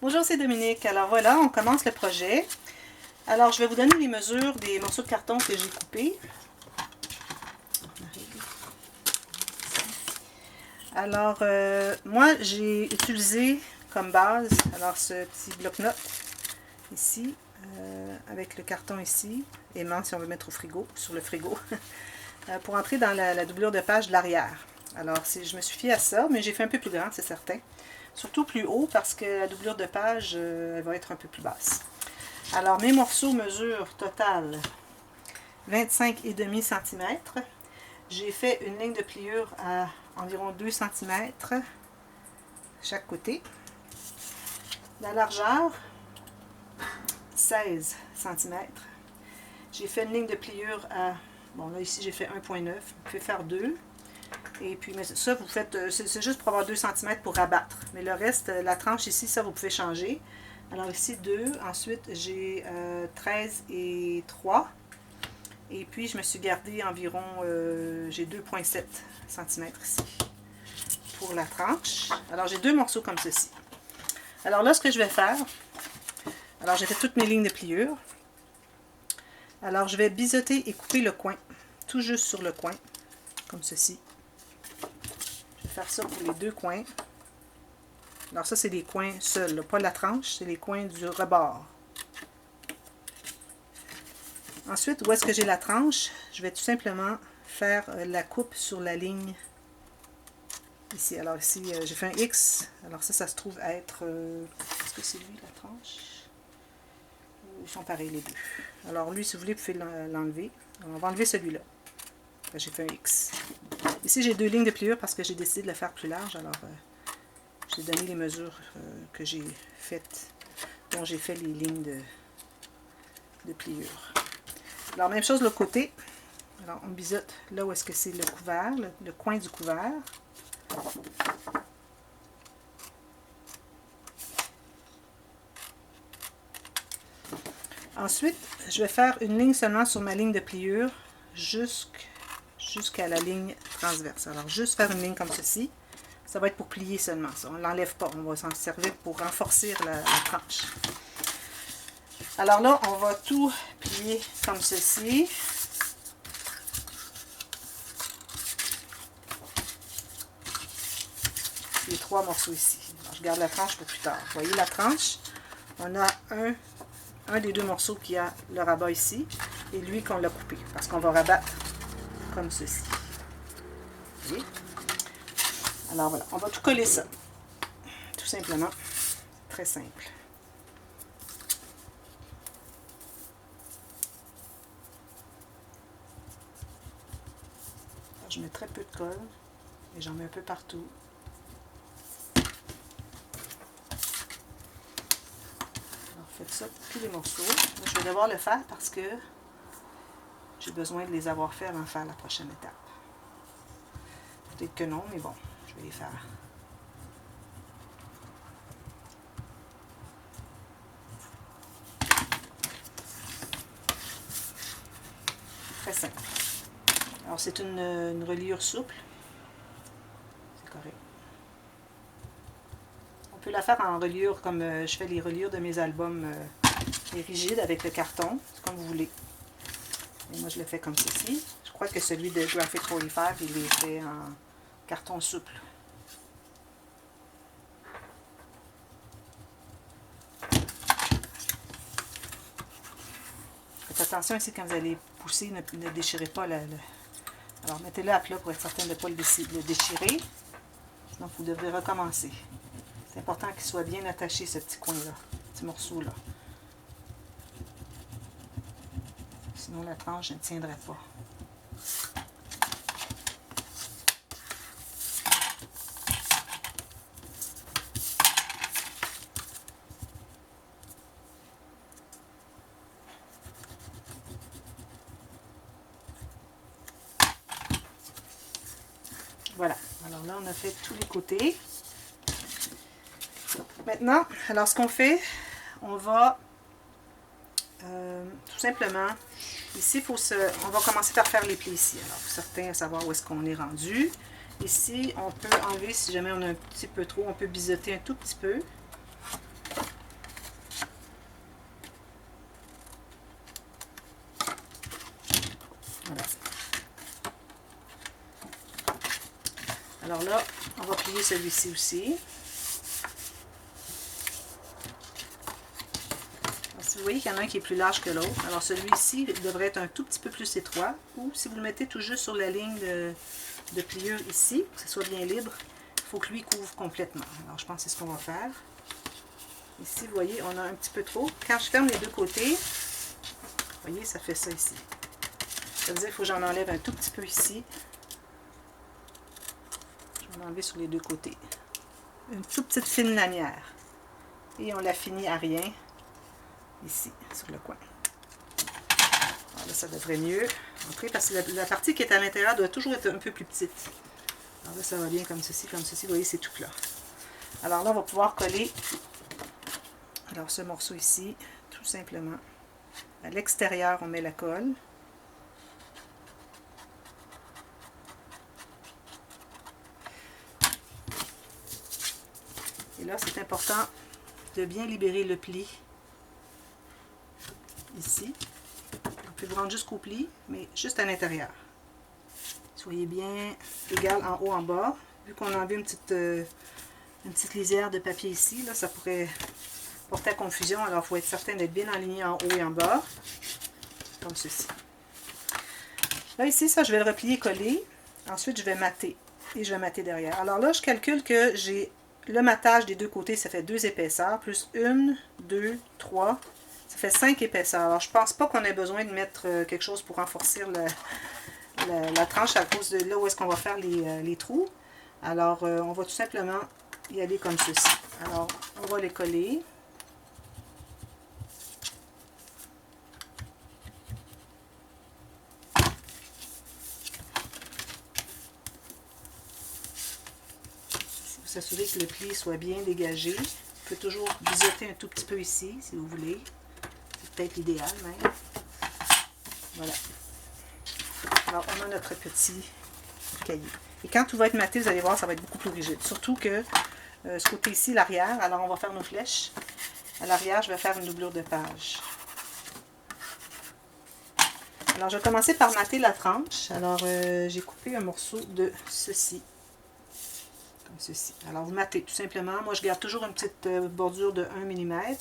Bonjour, c'est Dominique. Alors voilà, on commence le projet. Alors je vais vous donner les mesures des morceaux de carton que j'ai coupés. Alors moi j'ai utilisé comme base ce petit bloc-notes ici avec le carton ici, aimant si on veut mettre au frigo, sur le frigo, pour entrer dans la doublure de page de l'arrière. Alors je me suis fiée à ça, mais j'ai fait un peu plus grand, c'est certain. Surtout plus haut parce que la doublure de page elle va être un peu plus basse. Alors mes morceaux mesurent total 25,5 cm. J'ai fait une ligne de pliure à environ 2 cm chaque côté. La largeur 16 cm. J'ai fait une ligne de pliure à, bon là ici j'ai fait 1,9, vous pouvez faire 2. Et puis mais ça vous faites, c'est juste pour avoir 2 cm pour rabattre. Mais le reste, la tranche ici, ça vous pouvez changer. Alors ici 2, ensuite j'ai 13 et 3. Et puis je me suis gardé environ, j'ai 2,7 cm ici pour la tranche. Alors j'ai deux morceaux comme ceci. Alors là ce que je vais faire, alors j'ai fait toutes mes lignes de pliure. Alors je vais biseauter et couper le coin, tout juste sur le coin, comme ceci. Je vais faire ça pour les deux coins. Alors ça c'est les coins seuls, là, pas la tranche, c'est les coins du rebord. Ensuite, où est-ce que j'ai la tranche? Je vais tout simplement faire la coupe sur la ligne ici. Alors ici, j'ai fait un X. Alors ça se trouve être... est-ce que c'est lui la tranche? Ils sont pareils les deux. Alors lui, si vous voulez, vous pouvez l'enlever. On va enlever celui-là. J'ai fait un X. Ici, j'ai deux lignes de pliure parce que j'ai décidé de le faire plus large. Alors, j'ai donné les mesures que j'ai faites, dont j'ai fait les lignes de pliure. Alors, même chose de l'autre côté. Alors, on biseaute là où est-ce que c'est le couvert, le coin du couvert. Ensuite, je vais faire une ligne seulement sur ma ligne de pliure jusqu'à la ligne transverse. Alors, juste faire une ligne comme ceci. Ça va être pour plier seulement. Ça. On ne l'enlève pas. On va s'en servir pour renforcer la tranche. Alors là, on va tout plier comme ceci. Les trois morceaux ici. Alors, je garde la tranche pour plus tard. Vous voyez la tranche? On a un des deux morceaux qui a le rabat ici et lui qu'on l'a coupé parce qu'on va rabattre comme ceci. Vous voyez? Alors voilà, on va tout coller ça. Tout simplement. Très simple. Alors, je mets très peu de colle et j'en mets un peu partout. Faites ça pour tous les morceaux. Moi, je vais devoir le faire parce que j'ai besoin de les avoir fait avant de faire la prochaine étape. Peut-être que non, mais bon, je vais les faire. Très simple. Alors, c'est une reliure souple. C'est correct. On peut la faire en reliure comme je fais les reliures de mes albums les rigides avec le carton. C'est comme vous voulez. Et moi, je le fais comme ceci. Je crois que celui de Graphic 45, il est fait en carton souple. Faites attention ici quand vous allez pousser, ne déchirez pas Alors, mettez-le à plat pour être certain de ne pas le déchirer. Sinon, vous devrez recommencer. C'est important qu'il soit bien attaché, ce petit coin-là, ce morceau-là. Sinon, la tranche ne tiendrait pas. Voilà. Alors là, on a fait tous les côtés. Maintenant, alors ce qu'on fait, on va tout simplement, ici, on va commencer par faire les plis ici. Alors, pour certains, savoir où est-ce qu'on est rendu. Ici, on peut enlever, si jamais on a un petit peu trop, on peut biseauter un tout petit peu. Alors là, on va plier celui-ci aussi. Alors, si vous voyez qu'il y en a un qui est plus large que l'autre, alors celui-ci devrait être un tout petit peu plus étroit. Ou si vous le mettez tout juste sur la ligne de pliure ici, pour que ce soit bien libre, il faut que lui couvre complètement. Alors je pense que c'est ce qu'on va faire. Ici, vous voyez, on a un petit peu trop. Quand je ferme les deux côtés, vous voyez, ça fait ça ici. Ça veut dire qu'il faut que j'en enlève un tout petit peu ici. Je vais l'enlever sur les deux côtés. Une toute petite fine lanière. Et on la finit à rien, ici, sur le coin. Alors là, ça devrait mieux entrer, parce que la partie qui est à l'intérieur doit toujours être un peu plus petite. Alors là, ça va bien comme ceci, comme ceci. Vous voyez, c'est tout plat. Alors là, on va pouvoir coller. Alors, ce morceau ici, tout simplement, à l'extérieur, on met la colle. Et là, c'est important de bien libérer le pli, ici. On peut vous rendre jusqu'au pli, mais juste à l'intérieur. Soyez bien égal en haut, en bas. Vu qu'on a enlevé une petite lisière de papier ici, là, ça pourrait porter à confusion, alors il faut être certain d'être bien aligné en haut et en bas, comme ceci. Là ici, ça je vais le replier et coller, ensuite je vais mater, et je vais mater derrière. Alors là, je calcule que j'ai le matage des deux côtés, ça fait 2 épaisseurs, plus 1, 2, 3, ça fait 5 épaisseurs. Alors je pense pas qu'on ait besoin de mettre quelque chose pour renforcer la tranche à cause de là où est-ce qu'on va faire les trous. Alors on va tout simplement y aller comme ceci. Alors on va les coller. Vous assurer que le pli soit bien dégagé. Vous pouvez toujours biseauter un tout petit peu ici, si vous voulez. C'est peut-être l'idéal même. Voilà. Alors, on a notre petit cahier. Et quand tout va être maté, vous allez voir, ça va être beaucoup plus rigide. Surtout que ce côté ici, l'arrière, alors on va faire nos flèches. À l'arrière, je vais faire une doublure de page. Alors, je vais commencer par mater la tranche. Alors, j'ai coupé un morceau de ceci. Comme ceci. Alors, vous matez tout simplement. Moi, je garde toujours une petite bordure de 1 mm.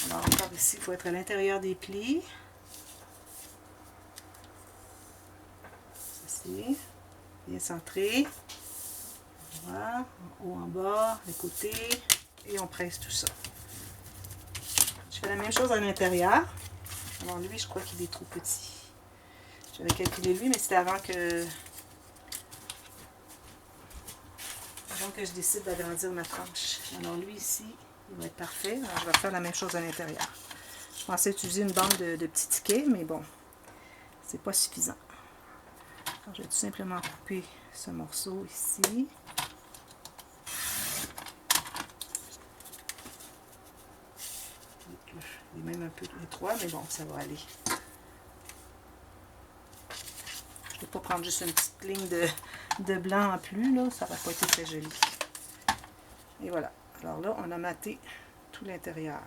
Alors, encore ici, il faut être à l'intérieur des plis. Ceci, bien centré. Voilà, en haut, en bas, les côtés, et on presse tout ça. Je fais la même chose à l'intérieur. Alors lui, je crois qu'il est trop petit. J'avais calculé lui, mais c'était avant que je décide d'agrandir ma tranche. Alors lui ici, il va être parfait. Alors je vais faire la même chose à l'intérieur. Je pensais utiliser une bande de petits tickets, mais bon, c'est pas suffisant. Alors, je vais tout simplement couper ce morceau ici. Il est même un peu étroit, mais bon, ça va aller. Je ne vais pas prendre juste une petite ligne de blanc en plus, là, ça va pas être très joli. Et voilà. Alors là, on a maté tout l'intérieur.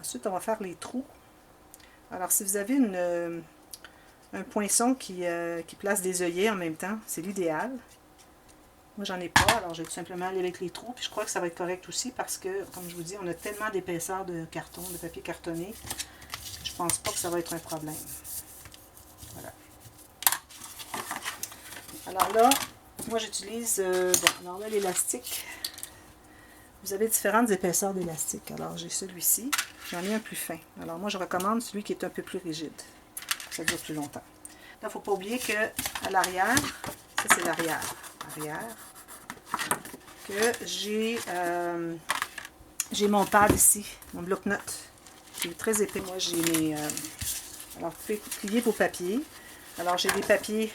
Ensuite, on va faire les trous. Alors, si vous avez un poinçon qui place des œillets en même temps, c'est l'idéal. Moi, j'en ai pas, alors je vais tout simplement aller avec les trous. Puis je crois que ça va être correct aussi parce que, comme je vous dis, on a tellement d'épaisseur de carton, de papier cartonné, que je pense pas que ça va être un problème. Voilà. Alors là, moi j'utilise, bon, alors là l'élastique, vous avez différentes épaisseurs d'élastique. Alors j'ai celui-ci, j'en ai un plus fin. Alors moi je recommande celui qui est un peu plus rigide, ça dure plus longtemps. Là, il ne faut pas oublier qu'à l'arrière, ça c'est l'arrière, que j'ai mon pad ici, mon bloc-notes, qui est très épais. Moi j'ai mes, alors vous pouvez plier vos papiers. Alors j'ai des papiers,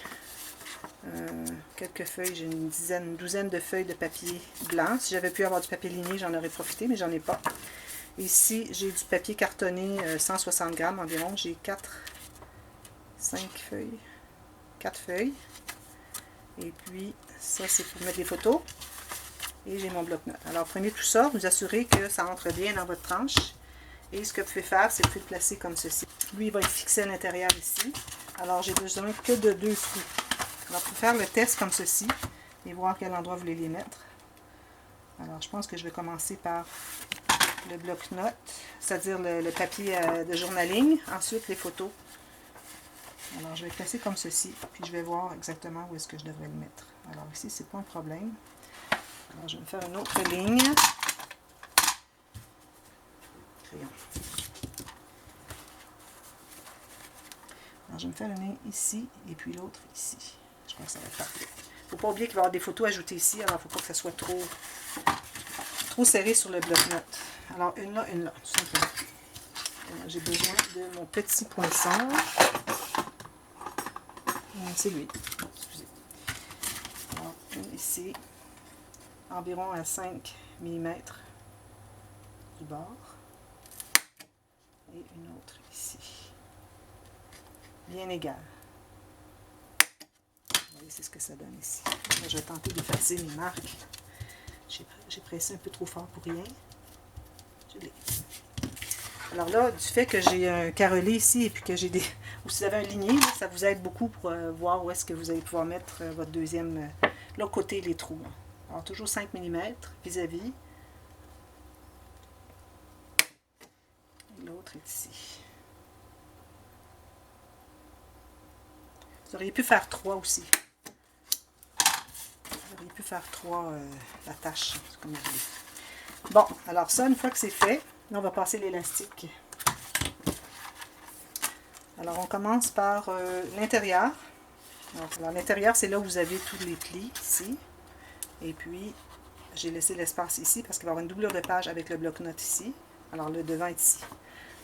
quelques feuilles, j'ai une douzaine de feuilles de papier blanc. Si j'avais pu avoir du papier ligné, j'en aurais profité, mais j'en ai pas. Ici, j'ai du papier cartonné 160 grammes environ. J'ai 5 feuilles. 4 feuilles. Et puis, ça, c'est pour mettre des photos. Et j'ai mon bloc-notes. Alors, prenez tout ça, vous assurez que ça entre bien dans votre tranche. Et ce que vous pouvez faire, c'est que vous pouvez le placer comme ceci. Lui, il va être fixé à l'intérieur ici. Alors, j'ai besoin que de 2 trous. Alors, pour faire le test comme ceci, et voir quel endroit vous voulez les mettre. Alors, je pense que je vais commencer par le bloc-notes, c'est-à-dire le papier de journaling. Ensuite, les photos. Alors, je vais placer comme ceci, puis je vais voir exactement où est-ce que je devrais le mettre. Alors, ici, c'est pas un problème. Alors, je vais me faire une autre ligne. Crayon. Alors, je vais me faire une ligne ici, et puis l'autre ici. Je pense que ça va être parfait. Il ne faut pas oublier qu'il va y avoir des photos ajoutées ici, alors il ne faut pas que ça soit trop serré sur le bloc-notes. Alors, une là, tout simplement. J'ai besoin de mon petit poinçon. C'est lui. Excusez. Alors, une ici, environ à 5 mm du bord. Et une autre ici. Bien égale. Vous voyez, c'est ce que ça donne ici. Là, je vais tenter d'effacer mes marques. J'ai pressé un peu trop fort pour rien. Je l'ai. Alors là, du fait que j'ai un carrelé ici et puis que j'ai des... Ou si vous avez un ligné, là, ça vous aide beaucoup pour voir où est-ce que vous allez pouvoir mettre votre deuxième... l'autre côté, les trous. Alors toujours 5 mm vis-à-vis. L'autre est ici. Vous auriez pu faire 3 aussi. Vous auriez pu faire 3 attaches, comme vous voulez. Bon, alors ça, une fois que c'est fait, là, on va passer l'élastique. Alors, on commence par l'intérieur. Alors, l'intérieur, c'est là où vous avez tous les plis, ici. Et puis, j'ai laissé l'espace ici parce qu'il va y avoir une doublure de page avec le bloc-notes ici. Alors, le devant est ici.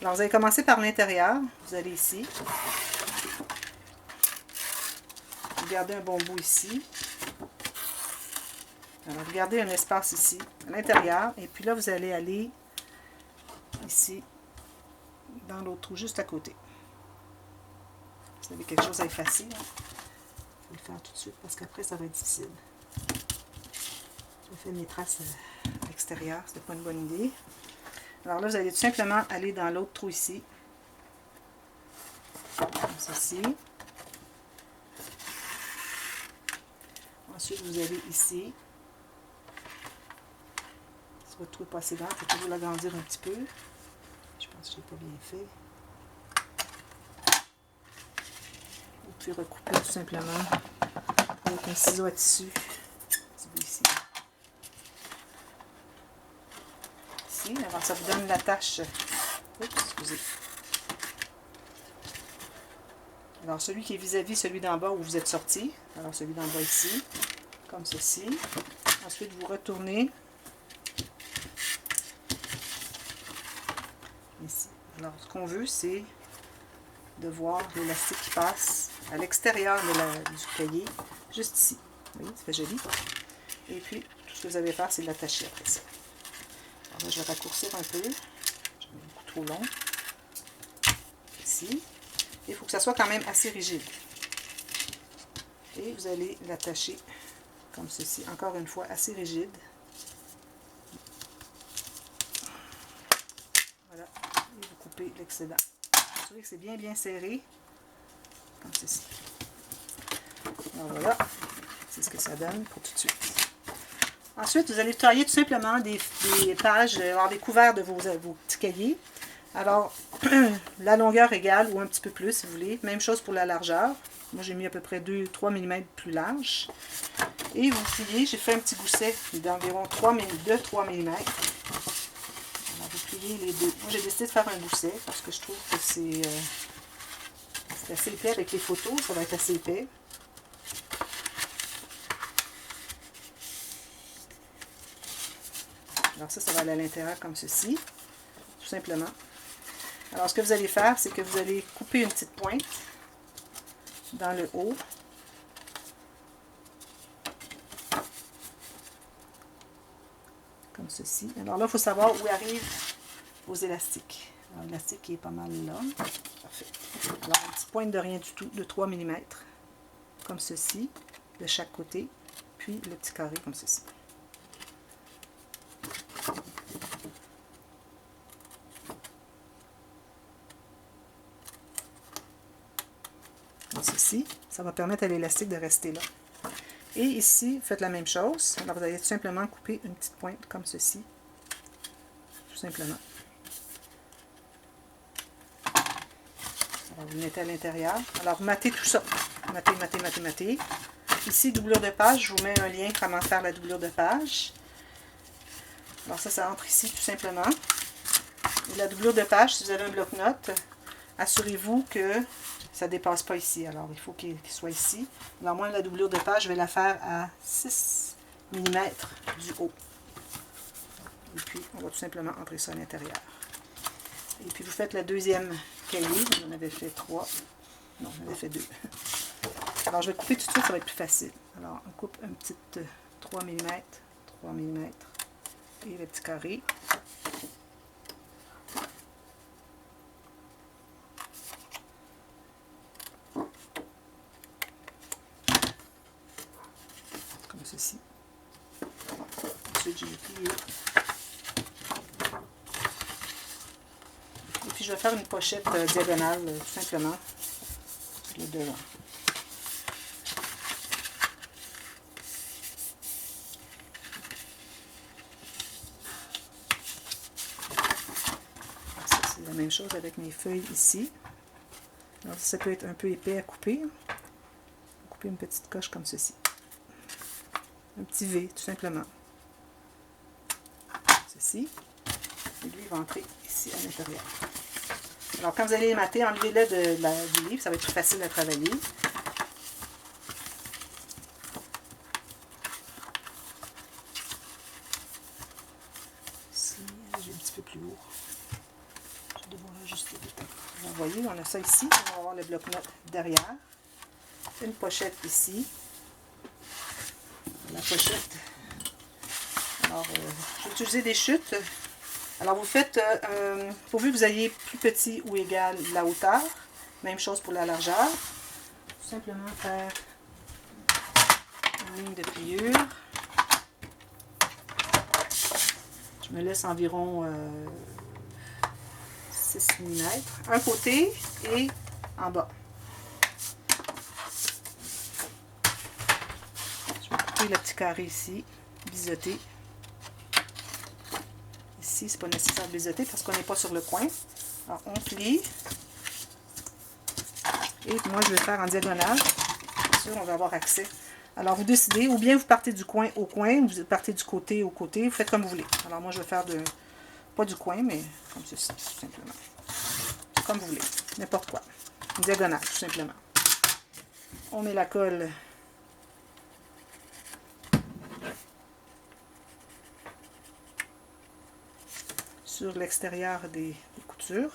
Alors, vous allez commencer par l'intérieur. Vous allez ici. Vous gardez un bon bout ici. Alors, vous gardez un espace ici, à l'intérieur. Et puis là, vous allez aller ici, dans l'autre trou, juste à côté. Vous avez quelque chose à effacer. Il faut le faire tout de suite parce qu'après, ça va être difficile. Je fais mes traces à l'extérieur. Ce n'est pas une bonne idée. Alors là, vous allez tout simplement aller dans l'autre trou ici. Comme ceci. Ensuite, vous allez ici. Si votre trou n'est pas assez grand, il faut toujours l'agrandir un petit peu. Je pense que je n'ai pas bien fait. Vous pouvez recouper tout simplement avec un ciseau à tissu. Ici. Ici, alors ça vous donne la tâche. Oups, excusez. Alors celui qui est vis-à-vis celui d'en bas où vous êtes sorti. Alors celui d'en bas ici, comme ceci. Ensuite, vous retournez ici. Alors ce qu'on veut, c'est de voir l'élastique qui passe à l'extérieur du cahier, juste ici. Vous voyez, ça fait joli. Et puis, tout ce que vous avez à faire, c'est de l'attacher après ça. Alors là, je vais raccourcir un peu. J'en ai beaucoup trop long. Ici. Il faut que ça soit quand même assez rigide. Et vous allez l'attacher comme ceci. Encore une fois, assez rigide. Voilà. Et vous coupez l'excédent. Vous voyez que c'est bien serré. Comme ceci. Alors voilà. C'est ce que ça donne pour tout de suite. Ensuite, vous allez tailler tout simplement des pages, avoir des couverts de vos petits cahiers. Alors, la longueur égale ou un petit peu plus si vous voulez. Même chose pour la largeur. Moi, j'ai mis à peu près 2-3 mm plus large. Et vous pliez, j'ai fait un petit gousset d'environ 2-3 mm. Alors, vous pliez les deux. Moi, j'ai décidé de faire un gousset parce que je trouve que c'est assez épais avec les photos. Ça va être assez épais. Alors ça va aller à l'intérieur comme ceci, tout simplement. Alors ce que vous allez faire, c'est que vous allez couper une petite pointe dans le haut. Comme ceci. Alors là, il faut savoir où arrive vos élastiques. Alors, l'élastique qui est pas mal là. Parfait. Alors, une petite pointe de rien du tout, de 3 mm, comme ceci, de chaque côté, puis le petit carré comme ceci. Comme ceci, ça va permettre à l'élastique de rester là. Et ici, faites la même chose. Alors, vous allez tout simplement couper une petite pointe comme ceci, tout simplement. Alors, vous le mettez à l'intérieur. Alors, matez tout ça. Matez, matez, matez, matez. Ici, doublure de page, je vous mets un lien comment faire la doublure de page. Alors, ça entre ici, tout simplement. Et la doublure de page, si vous avez un bloc-notes, assurez-vous que ça ne dépasse pas ici. Alors, il faut qu'il soit ici. Alors, moi, la doublure de page, je vais la faire à 6 mm du haut. Et puis, on va tout simplement entrer ça à l'intérieur. Et puis, vous faites la deuxième cahier. J'en avais fait 3. Non, j'en avais fait 2. Alors, je vais couper tout de suite, ça va être plus facile. Alors, on coupe un petit 3 mm, 3 mm et le petit carré. Comme ceci. Ensuite, je vais plier. Et puis, je vais faire une pochette diagonale, tout simplement, sur le devant. La même chose avec mes feuilles ici. Alors, ça peut être un peu épais à couper. Couper une petite coche comme ceci. Un petit V, tout simplement. Ceci. Et lui, il va entrer ici à l'intérieur. Alors, quand vous allez les mater, enlevez-le du livre. Ça va être plus facile à travailler. Ici, j'ai un petit peu plus haut. Je vais devoir ajuster peut-être. Vous voyez, on a ça ici. On va avoir le bloc-notes derrière. Une pochette ici. La pochette. Alors, je vais utiliser des chutes. Alors, vous faites, pourvu que vous ayez plus petit ou égal la hauteur. Même chose pour la largeur. Tout simplement faire une ligne de pliure. Je me laisse environ 6 mm. Un côté et en bas. Je vais couper le petit carré ici, biseauter. Ici, c'est pas nécessaire de biseauter parce qu'on n'est pas sur le coin. Alors, on plie. Et moi, je vais faire en diagonale. Bien sûr, on va avoir accès. Alors, vous décidez, ou bien vous partez du coin au coin, ou vous partez du côté au côté. Vous faites comme vous voulez. Alors, moi, je vais faire pas du coin, mais comme ceci, tout simplement. Comme vous voulez. N'importe quoi. Une diagonale, tout simplement. On met la colle sur l'extérieur des coutures.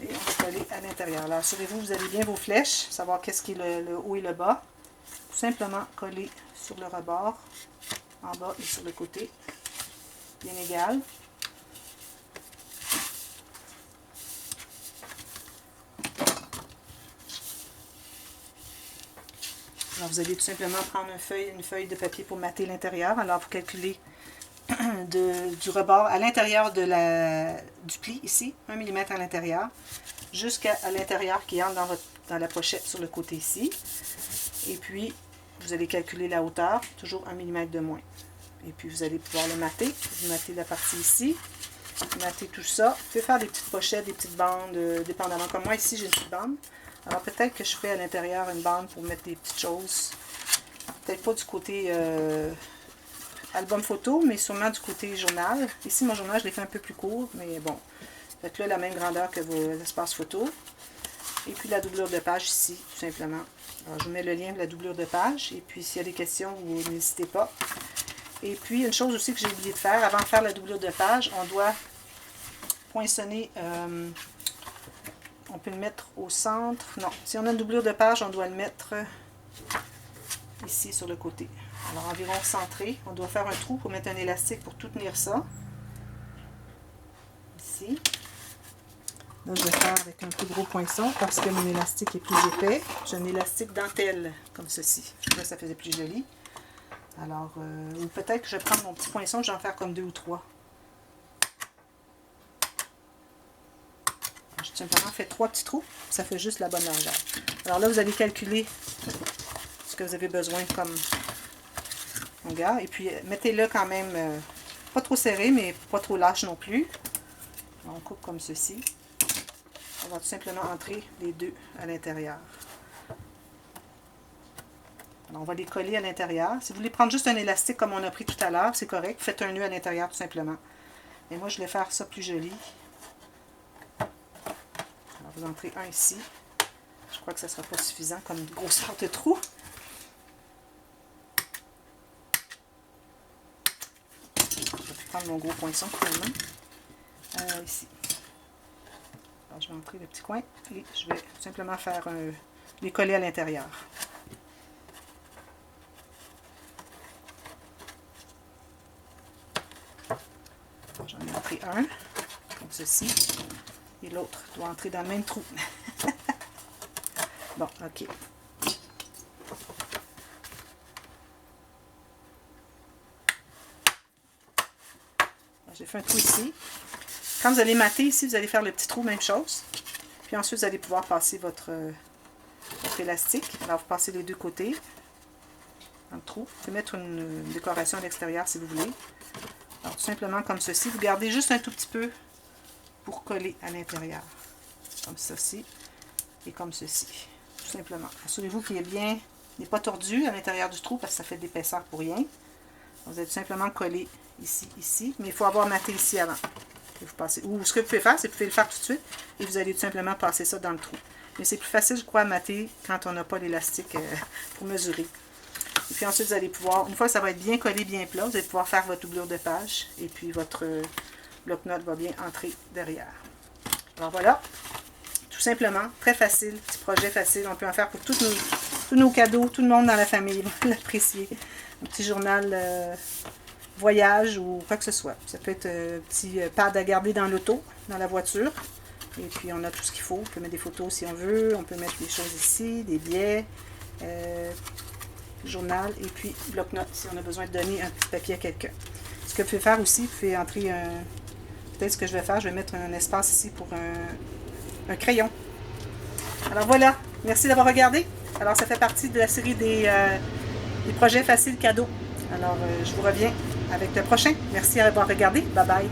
Et on va coller à l'intérieur. Alors, assurez-vous, vous avez bien vos flèches, savoir qu'est-ce qui est le haut et le bas. Tout simplement coller sur le rebord, en bas et sur le côté, bien égal. Alors, vous allez tout simplement prendre une feuille de papier pour mater l'intérieur. Alors, vous calculez du rebord à l'intérieur du pli, ici, 1 mm à l'intérieur, jusqu'à l'intérieur qui entre dans la pochette sur le côté ici. Et puis, vous allez calculer la hauteur, toujours 1 mm de moins. Et puis, vous allez pouvoir le mater. Vous matez la partie ici. Vous matez tout ça. Vous pouvez faire des petites pochettes, des petites bandes, dépendamment. Comme moi, ici, j'ai une petite bande. Alors, peut-être que je fais à l'intérieur une bande pour mettre des petites choses. Peut-être pas du côté album photo, mais sûrement du côté journal. Ici, mon journal, je l'ai fait un peu plus court, mais bon. Faites-le la même grandeur que vos espaces photo. Et puis, la doublure de page ici, tout simplement. Alors, je vous mets le lien de la doublure de page. Et puis, s'il y a des questions, vous n'hésitez pas. Et puis, une chose aussi que j'ai oublié de faire, avant de faire la doublure de page, on doit poinçonner on peut le mettre au centre. Non, si on a une doublure de page, on doit le mettre ici sur le côté. Alors environ centré. On doit faire un trou pour mettre un élastique pour tout tenir ça. Ici. Là, je vais faire avec un plus gros poinçon parce que mon élastique est plus épais. J'ai un élastique dentelle, comme ceci. Je trouvais que ça faisait plus joli. Alors, ou peut-être que je vais prendre mon petit poinçon, je vais en faire comme 2 ou 3. J'ai simplement fait 3 petits trous, ça fait juste la bonne largeur. Alors là, vous allez calculer ce que vous avez besoin comme longueur. Et puis, mettez-le quand même pas trop serré, mais pas trop lâche non plus. On coupe comme ceci. On va tout simplement entrer les deux à l'intérieur. Alors, on va les coller à l'intérieur. Si vous voulez prendre juste un élastique comme on a pris tout à l'heure, c'est correct. Faites un nœud à l'intérieur tout simplement. Mais moi, je vais faire ça plus joli. Alors, vous entrez un ici. Je crois que ça ne sera pas suffisant comme grosseur de trou. Je vais prendre mon gros poinçon finalement. Ici. Alors, je vais entrer le petit coin et je vais simplement faire les coller à l'intérieur. J'en ai entré un, comme ceci, et l'autre doit entrer dans le même trou. Bon, ok. J'ai fait un trou ici. Quand vous allez mater ici, vous allez faire le petit trou, même chose. Puis ensuite, vous allez pouvoir passer votre élastique. Alors, vous passez les deux côtés dans le trou. Vous pouvez mettre une décoration à l'extérieur si vous voulez. Alors, tout simplement comme ceci. Vous gardez juste un tout petit peu pour coller à l'intérieur. Comme ceci et comme ceci. Tout simplement. Assurez-vous qu'il est bien, n'est pas tordu à l'intérieur du trou parce que ça fait de l'épaisseur pour rien. Vous allez tout simplement coller ici, ici. Mais il faut avoir maté ici avant. Vous passez, ou ce que vous pouvez faire, c'est que vous pouvez le faire tout de suite et vous allez tout simplement passer ça dans le trou. Mais c'est plus facile, je crois, à mater quand on n'a pas l'élastique pour mesurer. Et puis ensuite, vous allez pouvoir, une fois que ça va être bien collé, bien plat, vous allez pouvoir faire votre doublure de page et puis votre bloc-notes va bien entrer derrière. Alors voilà, tout simplement, très facile, petit projet facile. On peut en faire pour tous nos cadeaux, tout le monde dans la famille va l'apprécier. Un petit journal voyage ou quoi que ce soit. Ça peut être un petit pad à garder dans l'auto, dans la voiture. Et puis on a tout ce qu'il faut. On peut mettre des photos si on veut. On peut mettre des choses ici, des billets, journal et puis bloc-notes si on a besoin de donner un petit papier à quelqu'un. Ce que vous pouvez faire aussi, vous pouvez entrer un... Peut-être ce que je vais faire, je vais mettre un espace ici pour un crayon. Alors voilà, merci d'avoir regardé. Alors ça fait partie de la série des projets faciles cadeaux. Alors je vous reviens avec le prochain. Merci d'avoir regardé. Bye bye.